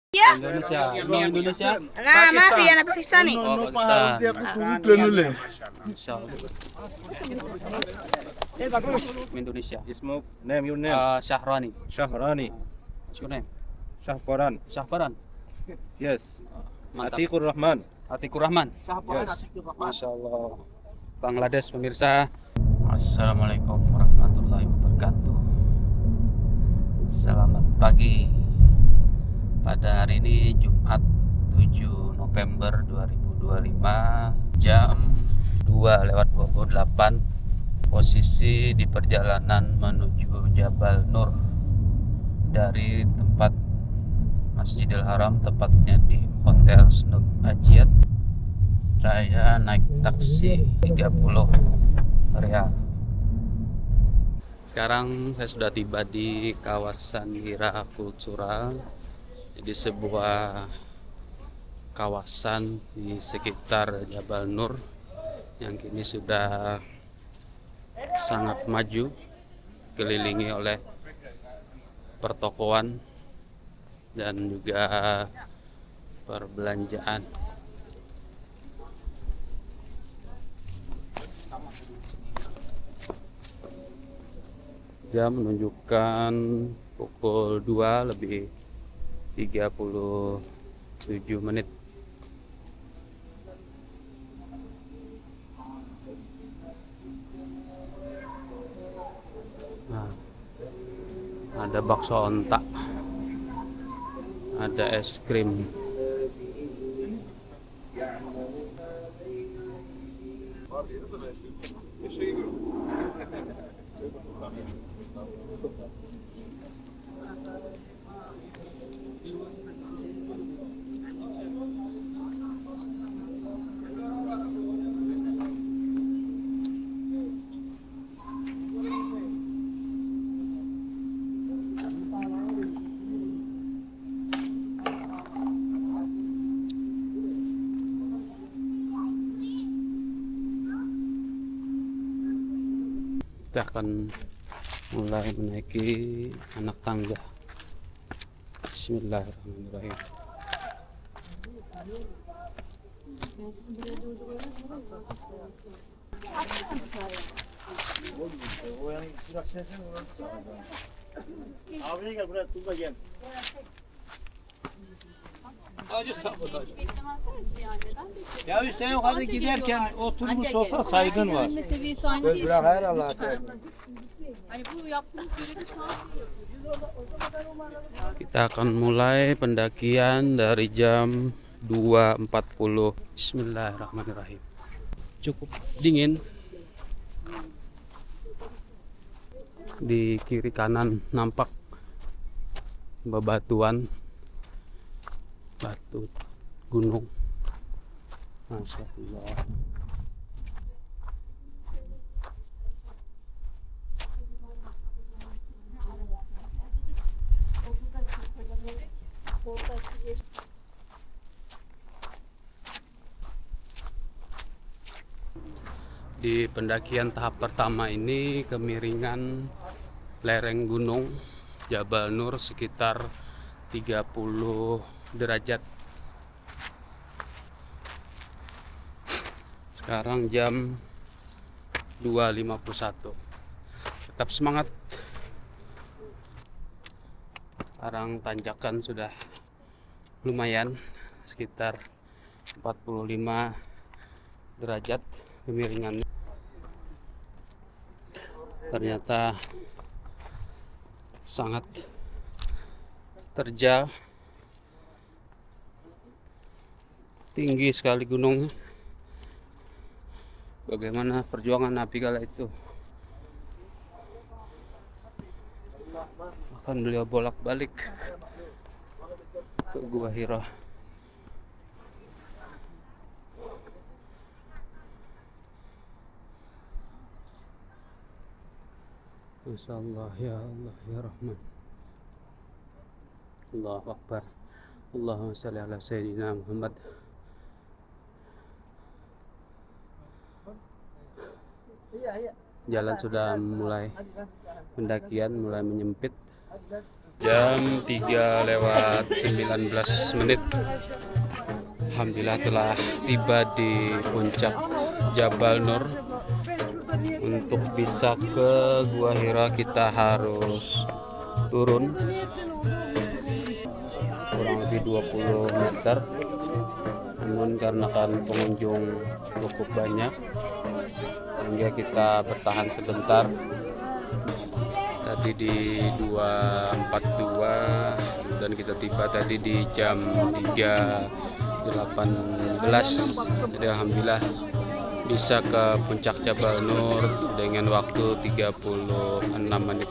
Ya. Indonesia, emang Indonesia? Nah, maaf ya, anak Pakistan nih. Oh, Pakistan. Insyaallah. Indonesia. اسمك name your name Syahrani. شهراني What's your name? شهبران Syahbaran. yes Mantap. Atikur Rahman Atikur Rahman. yes Masya Allah. Bangladesh pemirsa. Assalamualaikum warahmatullahi wabarakatuh. Selamat pagi. Pada hari ini Jumat 7 November 2025 jam 2:28. Posisi di perjalanan menuju Jabal Nur dari tempat Masjidil Haram, tepatnya di Hotel Snook Ajiat. Saya naik taksi 30 Rial. Sekarang saya sudah tiba di kawasan Hira Kultural, di sebuah kawasan di sekitar Jabal Nur yang kini sudah sangat maju, kelilingi oleh pertokoan dan juga perbelanjaan. Jam menunjukkan pukul 2:37. Nah, ada bakso ontak, ada es krim. Kita akan mulai menaiki anak tangga. Bismillahirrahmanirrahim. Abi gel buraya tuzla gel. Ya Hüseyin hadi giderken oturmuş olsa saygın var. Seviyesi aynı değil. Bırak Allah. Hani bu yaptığımız görevi şu an Kita akan mulai pendakian dari jam 2.40. Bismillahirrahmanirrahim. Cukup dingin. Di kiri kanan nampak bebatuan, batu gunung. Masya Allah. Di pendakian tahap pertama ini kemiringan lereng gunung Jabal Nur sekitar 30 derajat. Sekarang jam 2.51. Tetap semangat. Sekarang tanjakan sudah lumayan, sekitar 45 derajat kemiringannya. Ternyata sangat terjal, tinggi sekali gunungnya. Bagaimana perjuangan Nabi kala itu. Bahkan beliau bolak-balik ke Gua Hira. Masyaallah, ya Allah, ya Rahman. Allahu Akbar. Allahumma shalli ala Sayyidina Muhammad. Jalan sudah mulai pendakian, mulai menyempit. Jam 3 lewat 19 menit. Alhamdulillah telah tiba di puncak Jabal Nur. Untuk bisa ke Gua Hira kita harus turun kurang lebih 20 meter. Namun karena kan pengunjung cukup banyak sehingga kita bertahan sebentar. Tadi di 2.42 dan kita tiba tadi di jam 3.18. Jadi alhamdulillah bisa ke puncak Jabal Nur dengan waktu 36 menit.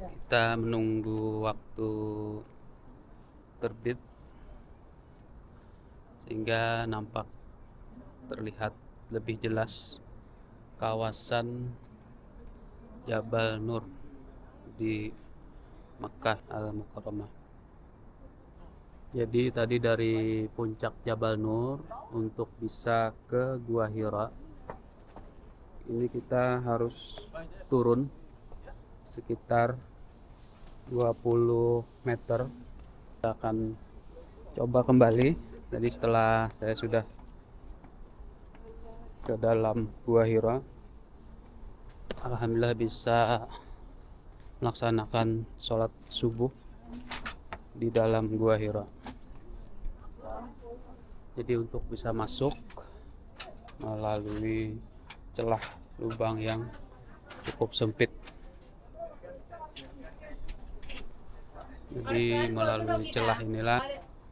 Kita menunggu waktu terbit sehingga nampak terlihat lebih jelas kawasan Jabal Nur di Makkah Al-Mukarramah. Jadi tadi dari puncak Jabal Nur untuk bisa ke Gua Hira ini kita harus turun sekitar 20 meter. Kita akan coba kembali. Jadi setelah saya sudah ke dalam Gua Hira, alhamdulillah bisa melaksanakan sholat subuh di dalam Gua Hira. Jadi untuk bisa masuk melalui celah lubang yang cukup sempit. Jadi melalui celah inilah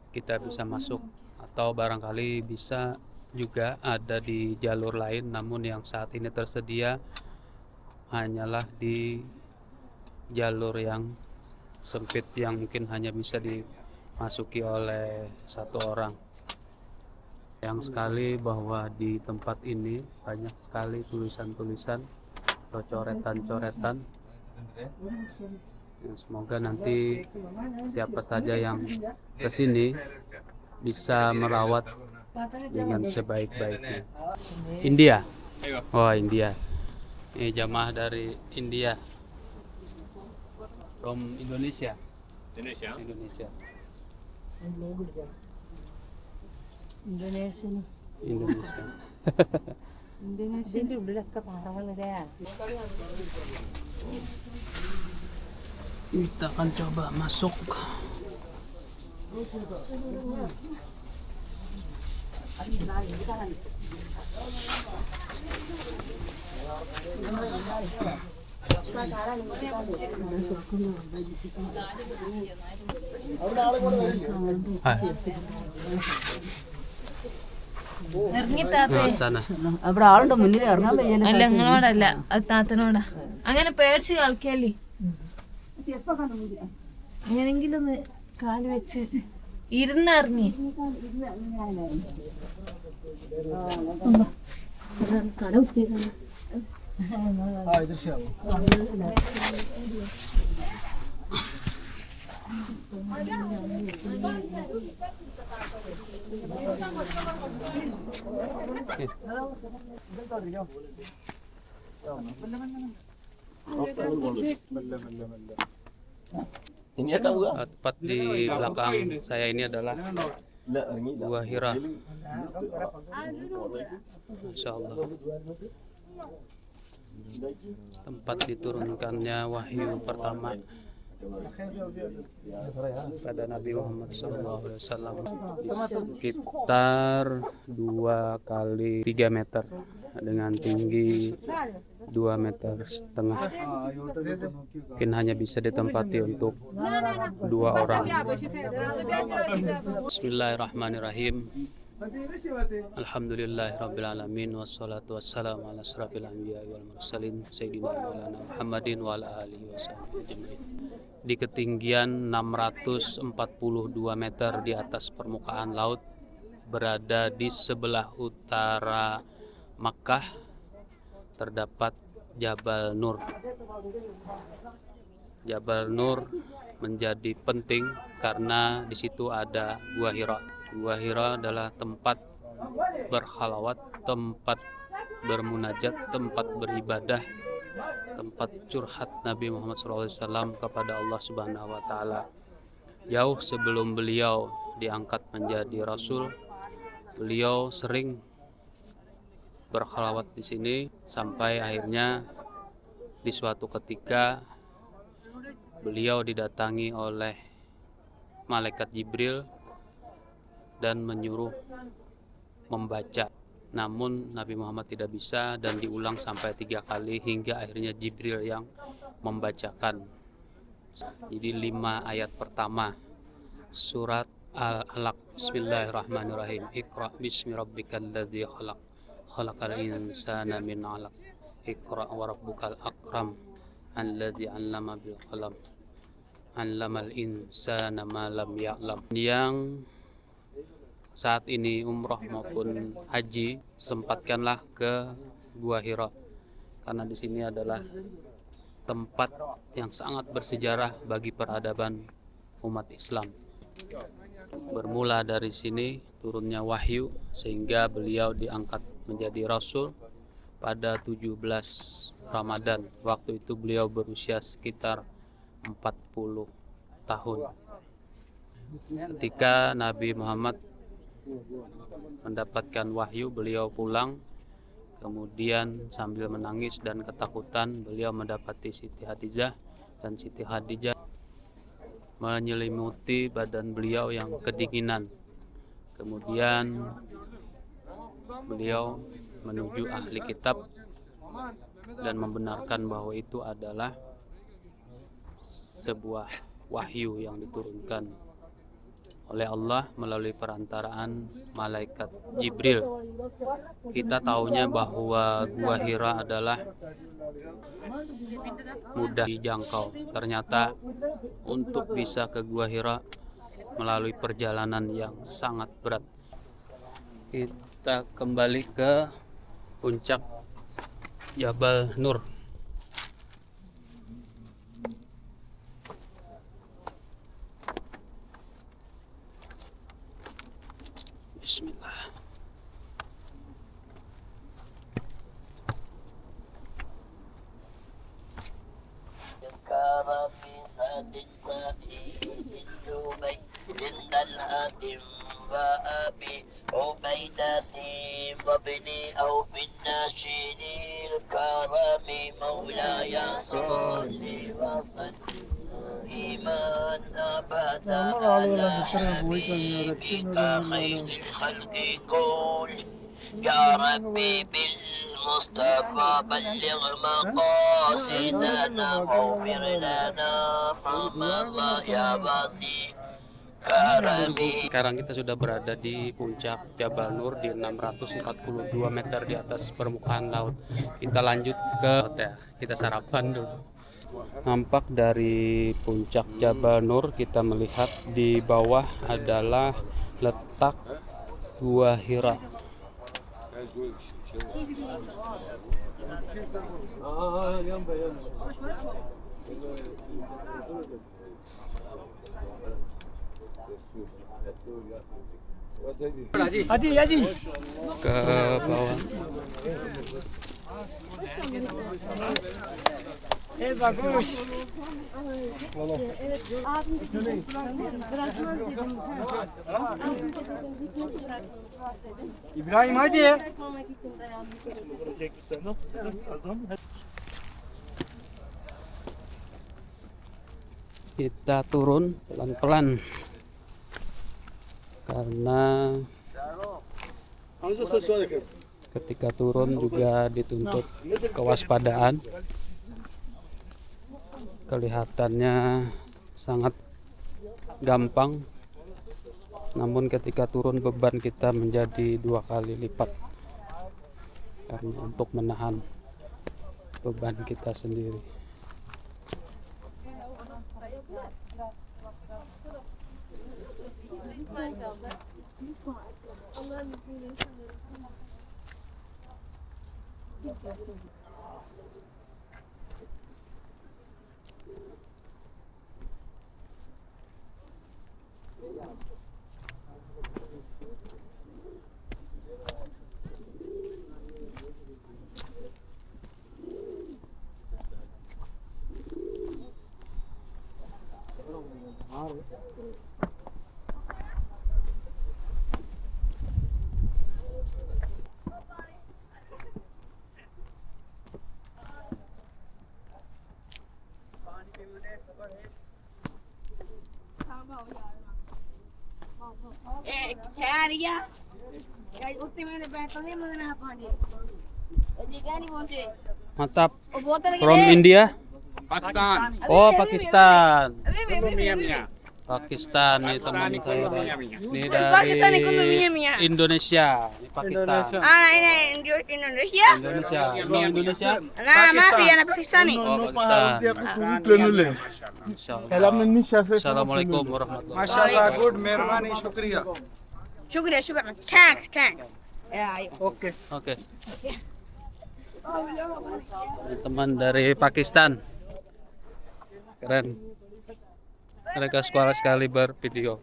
kita bisa masuk, atau barangkali bisa juga ada di jalur lain, namun yang saat ini tersedia hanyalah di jalur yang sempit yang mungkin hanya bisa dimasuki oleh satu orang. Yang sekali bahwa di tempat ini banyak sekali tulisan-tulisan atau coretan-coretan. Ya, semoga nanti siapa saja yang kesini bisa merawat dengan sebaik-baiknya. India. Oh, India. Ini jamaah dari India. From Indonesia. Indonesia. Kita akan coba masuk. അവിടെ ആളുണ്ടോ മുന്നിൽ ഇറങ്ങാൻ വയ്യല്ലോ. അല്ല നിങ്ങളോടല്ല, അത് താത്തനോടാ. അങ്ങനെ പേടിച്ച് കളിക്കല്ലേ. അങ്ങനെങ്കിലും ഒന്ന് കാല് വെച്ച് ഇരുന്നിറങ്ങി. Tepat di belakang saya ini adalah Gua Hira. Masya Allah. Tempat diturunkannya wahyu pertama pada Nabi Muhammad SAW, sekitar 2 kali 3 meter dengan tinggi 2,5 meter. Mungkin hanya bisa ditempati untuk 2 orang. Bismillahirrahmanirrahim. Alhamdulillahirrabbilalamin wassalatu wassalamu ala asrafil anbiya wal mursalin sayyidina maulana Muhammadin wa ala alihi wasahbihi ajmain. Di ketinggian 642 meter di atas permukaan laut, berada di sebelah utara Makkah, terdapat Jabal Nur. Jabal Nur menjadi penting karena di situ ada Gua Hira. Gua Hira adalah tempat berkhalawat, tempat bermunajat, tempat beribadah, tempat curhat Nabi Muhammad SAW kepada Allah Subhanahu wa Ta'ala. Jauh sebelum beliau diangkat menjadi Rasul, beliau sering berkhalawat di sini sampai akhirnya di suatu ketika beliau didatangi oleh malaikat Jibril dan menyuruh membaca. Namun Nabi Muhammad tidak bisa dan diulang sampai 3 kali hingga akhirnya Jibril yang membacakan. Jadi 5 ayat pertama surat Al-Alaq. Bismillahirrahmanirrahim. Iqra bismi rabbikal ladzi khalaq. Khalaqal insana min 'alaq. Iqra wa rabbukal akram. Alladzi 'allama bil qalam. 'Allamal insana ma lam ya'lam. Yang saat ini umroh maupun haji, sempatkanlah ke Gua Hira karena di sini adalah tempat yang sangat bersejarah bagi peradaban umat Islam. Bermula dari sini turunnya wahyu sehingga beliau diangkat menjadi Rasul pada 17 Ramadan. Waktu itu beliau berusia sekitar 40 tahun. Ketika Nabi Muhammad mendapatkan wahyu, beliau pulang, kemudian sambil menangis dan ketakutan beliau mendapati Siti Khadijah, dan Siti Khadijah menyelimuti badan beliau yang kedinginan. Kemudian beliau menuju ahli kitab dan membenarkan bahwa itu adalah sebuah wahyu yang diturunkan oleh Allah melalui perantaraan malaikat Jibril. Kita tahunya bahwa Gua Hira adalah mudah dijangkau. Ternyata untuk bisa ke Gua Hira melalui perjalanan yang sangat berat. Kita kembali ke puncak Jabal Nur. Bismillah. إيمان أبدا على حبيبك خير الخلق كل يا ربي بالمصطفى بلغ مقاصدنا واغفر لنا ما مضى يا بصير كرمي. Sekarang kita sudah berada di puncak Jabal Nur di 642 meter di atas permukaan laut. Kita lanjut ke hotel, kita sarapan dulu. Nampak dari puncak Jabal Nur kita melihat di bawah adalah letak Gua Hira. Ke bawah. Bagus. İbrahim hadi. Kita turun pelan-pelan karena ketika turun juga dituntut kewaspadaan. Kelihatannya sangat gampang namun ketika turun beban kita menjadi 2 kali lipat karena untuk menahan beban kita sendiri. क्या रिया उतने मैंने बैठा नहीं मगर ना पानी जी क्या नहीं पहुंचे Mantap. वो बोतल From India? Pakistan. Oh, Pakistan. Mia. Pakistan nih teman saya. Ini Pakistan ikut dari Mia Mia. Indonesia. Ini Pakistan. ini Indonesia Indonesia. Emang Indonesia? nah maaf ya anak Pakistani Oh, Pakistan. Insyaallah. Assalamualaikum warahmatullahi wabarakatuh. माशाल्लाह गुड मेहरबानी शुक्रिया शुक्रिया शुक्रिया thanks ya ayo okay Oke. Teman dari Pakistan. Keren. Mereka suka sekali bervideo.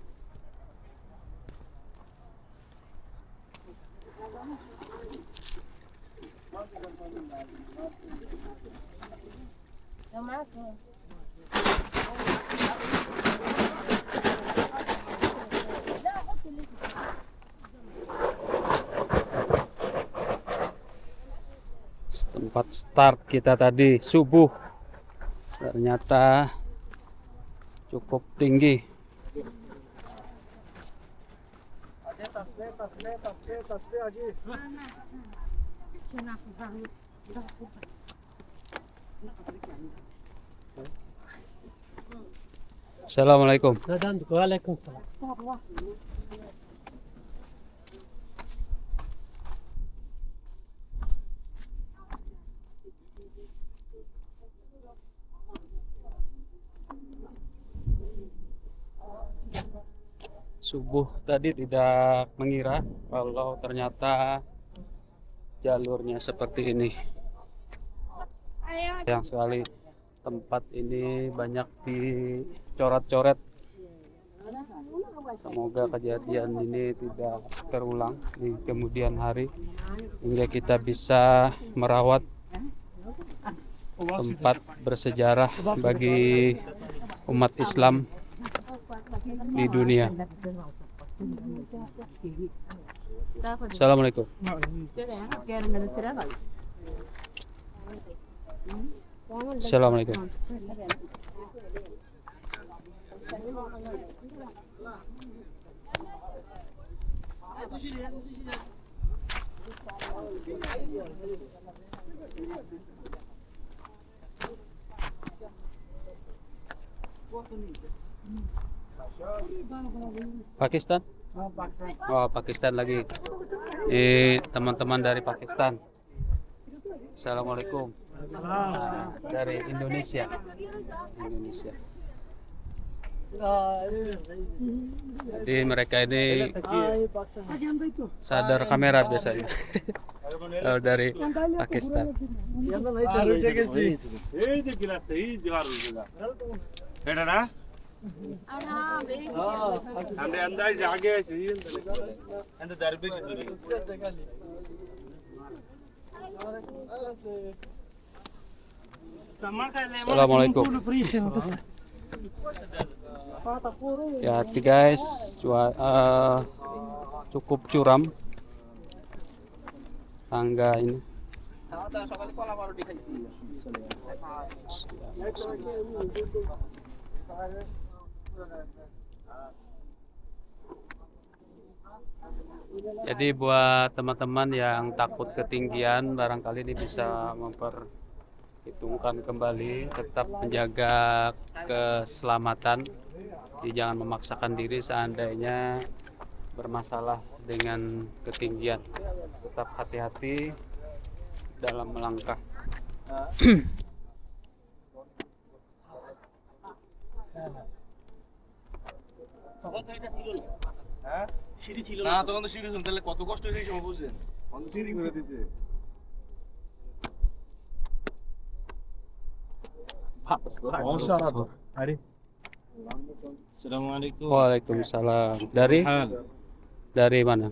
Tempat start kita tadi subuh ternyata cukup tinggi. Assalamualaikum. Waalaikumsalam. Subuh tadi tidak mengira kalau ternyata jalurnya seperti ini. Sayang sekali tempat ini banyak dicoret-coret. Semoga kejadian ini tidak terulang di kemudian hari hingga kita bisa merawat tempat bersejarah bagi umat Islam di dunia. Assalamualaikum. Assalamualaikum. Pakistan? Oh, Pakistan lagi. Teman-teman dari Pakistan. Assalamualaikum. Nah, dari Indonesia. Indonesia. Jadi mereka ini sadar kamera biasanya. Kalau dari Pakistan. Assalamualaikum. Ya, guys, cukup curam tangga ini. Jadi buat teman-teman yang takut ketinggian, barangkali ini bisa memperhitungkan kembali, tetap menjaga keselamatan. Jadi jangan memaksakan diri seandainya bermasalah dengan ketinggian. Tetap hati-hati dalam melangkah. না তখন তো সিঁড়ি তাহলে কত কষ্ট হয়েছে এই সময় বুঝছেন তখন তো সিঁড়ি করে দিয়েছে Assalamualaikum. Waalaikumsalam. Dari Hal. dari mana?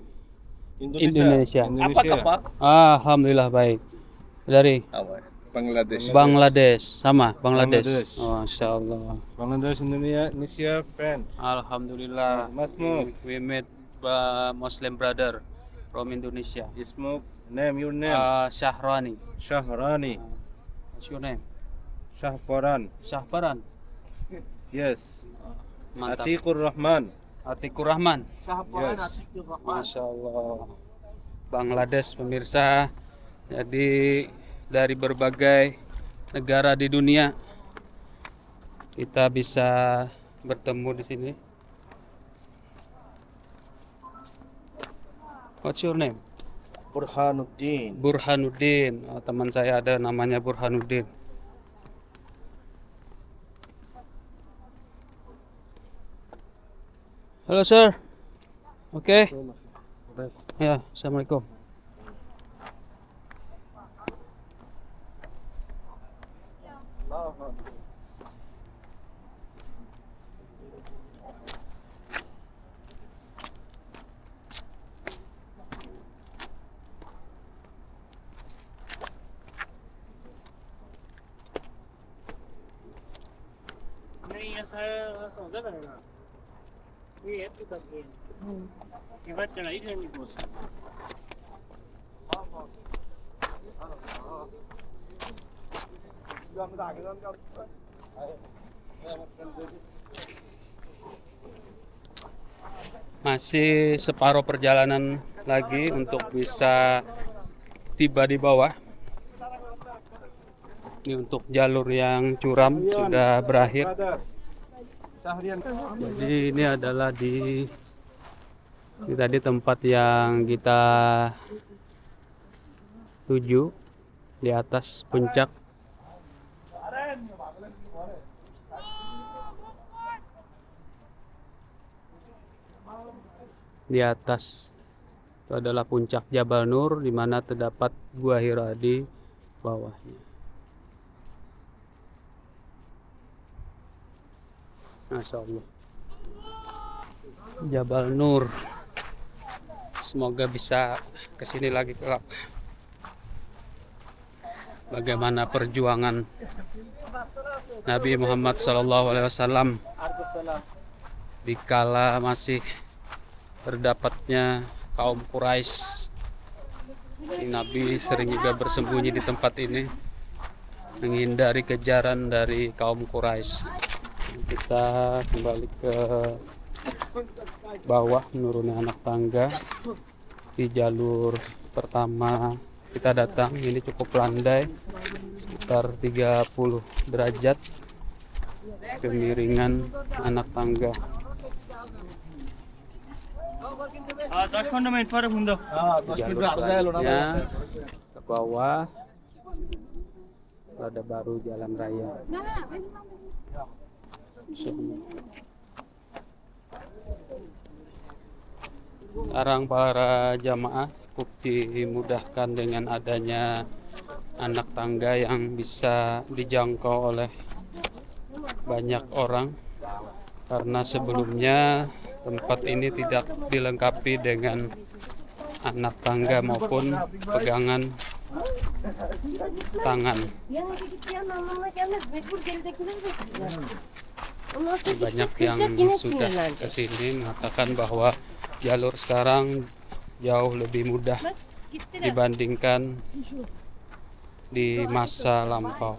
Indonesia. Alhamdulillah baik. Dari Bangladesh. Bangladesh, sama Bangladesh. Bangladesh. Oh, Masya Allah. Bangladesh, Indonesia, friend. Alhamdulillah. Masmuk. We met Muslim brother from Indonesia. Ismuk. Name, your name. Syahrani. Shahrani. What's your name? Shahparan. Syahparan. Yes. Mantap. Atikur Rahman. Atikur Rahman. Yes. Masya Allah. Bangladesh pemirsa. Jadi dari berbagai negara di dunia kita bisa bertemu di sini. What's your name? Burhanuddin. Burhanuddin. Oh, teman saya ada namanya Burhanuddin. Halo sir. Oke. Ya, assalamualaikum. नहीं ऐसा समझा रहेगा ये है तो करके ये बात चढ़ाई करनी को से Masih separuh perjalanan lagi untuk bisa tiba di bawah. Ini untuk jalur yang curam sudah berakhir. Jadi ini adalah di tadi tempat yang kita tuju, di atas puncak. Di atas itu adalah puncak Jabal Nur, di mana terdapat Gua Hira di bawahnya. Masya Allah. Jabal Nur. Semoga bisa kesini lagi kelak. Bagaimana perjuangan Nabi Muhammad SAW dikala masih terdapatnya kaum Quraisy. Nabi sering juga bersembunyi di tempat ini, menghindari kejaran dari kaum Quraisy. Kita kembali ke bawah, menuruni anak tangga. Di jalur pertama kita datang, ini cukup landai, sekitar 30 derajat kemiringan anak tangga. 10-15 मिनट पर घूम दो Jalur selanjutnya ke bawah ada baru jalan raya. Sekarang para jamaah cukup dimudahkan dengan adanya anak tangga yang bisa dijangkau oleh banyak orang, karena sebelumnya tempat ini tidak dilengkapi dengan anak tangga maupun pegangan tangan. Banyak yang sudah ke sini mengatakan bahwa jalur sekarang jauh lebih mudah dibandingkan di masa lampau.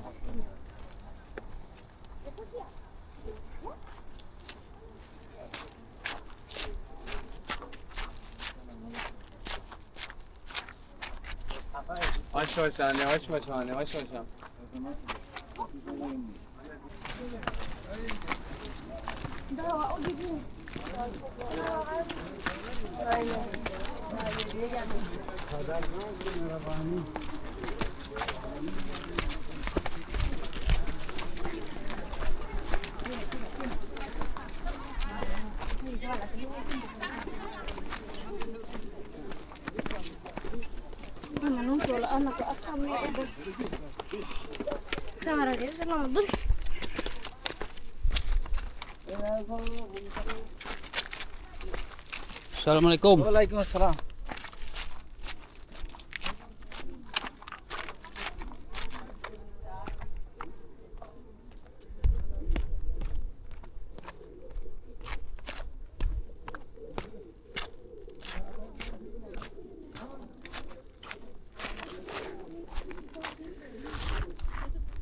Mana soal anak akam ni ada. Cara dia senang tu. Assalamualaikum. Waalaikumsalam.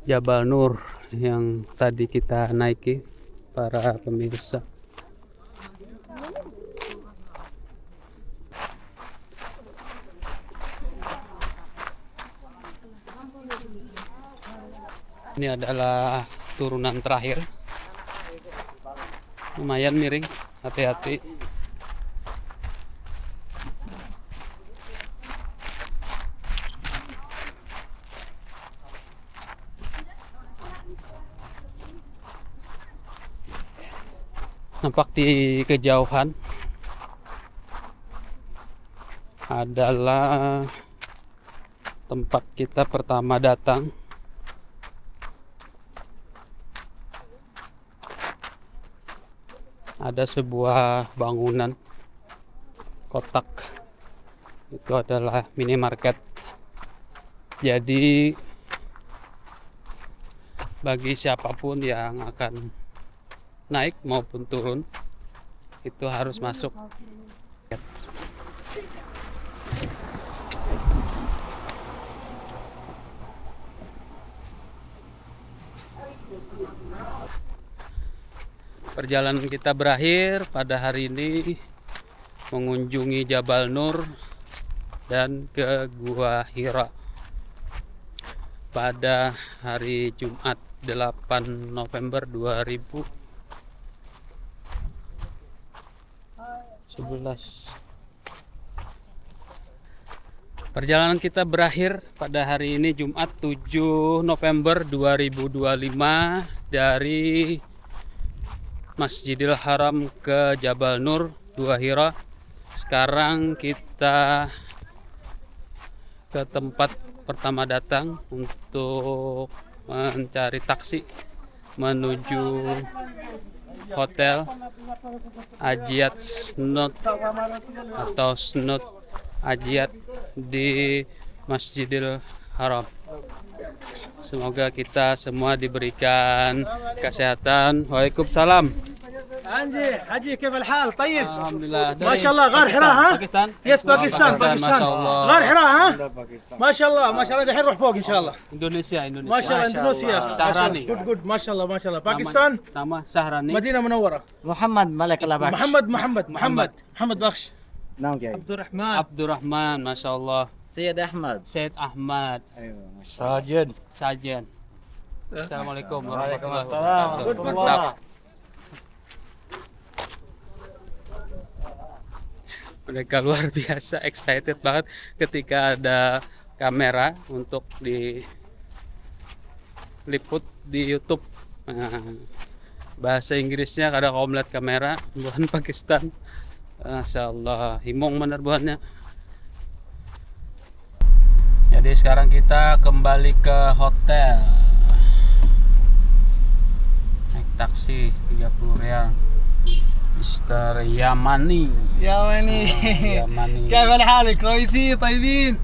Jabal Nur yang tadi kita naiki, para pemirsa. Ini adalah turunan terakhir. Lumayan miring, hati-hati. Nampak di kejauhan adalah tempat kita pertama datang. Ada sebuah bangunan kotak, itu adalah minimarket. Jadi bagi siapapun yang akan naik maupun turun itu harus masuk. Perjalanan kita berakhir pada hari ini mengunjungi Jabal Nur dan ke Gua Hira pada hari Jumat 8 November 2011. Perjalanan kita berakhir pada hari ini Jumat 7 November 2025 dari Masjidil Haram ke Jabal Nur Gua Hira. Sekarang kita ke tempat pertama datang untuk mencari taksi menuju Hotel Ajiat Snot atau Snot Ajiat di Masjidil Haram. Semoga kita semua diberikan kesehatan. Waalaikumsalam. Anji, Haji, كيف الحال؟ طيب. Alhamdulillah. ما شاء الله غار حراء ها؟ Pakistan. يس باكستان ما شاء الله. غار حراء ها؟ ما شاء الله ما شاء الله دحين نروح فوق ان شاء الله. Indonesia. ما شاء الله اندونيسيا. Sahrani. جود ما شاء الله ما شاء الله. باكستان Nama Sahrani. مدينة منورة. محمد ملك الأباك. محمد بخش. نعم جاي. عبد الرحمن. Abdurrahman, Masya Allah. سيد أحمد. Said Ahmad. أيوة ما شاء الله. ساجد. Sajen. Assalamualaikum warahmatullahi Waalaikumsalam. wabarakatuh. Mantap. Mereka luar biasa excited banget ketika ada kamera untuk diliput di YouTube. Nah, bahasa Inggrisnya kadang kalau melihat kamera bukan Pakistan. Masya Allah, himong bener buahnya. Jadi sekarang kita kembali ke hotel. Naik taksi 30 rial. Mr. Yamani. Yamani. كيف الحال؟ كويسين طيبين؟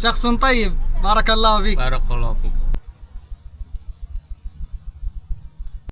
شخص طيب بارك الله فيك. Barakallahu fikum.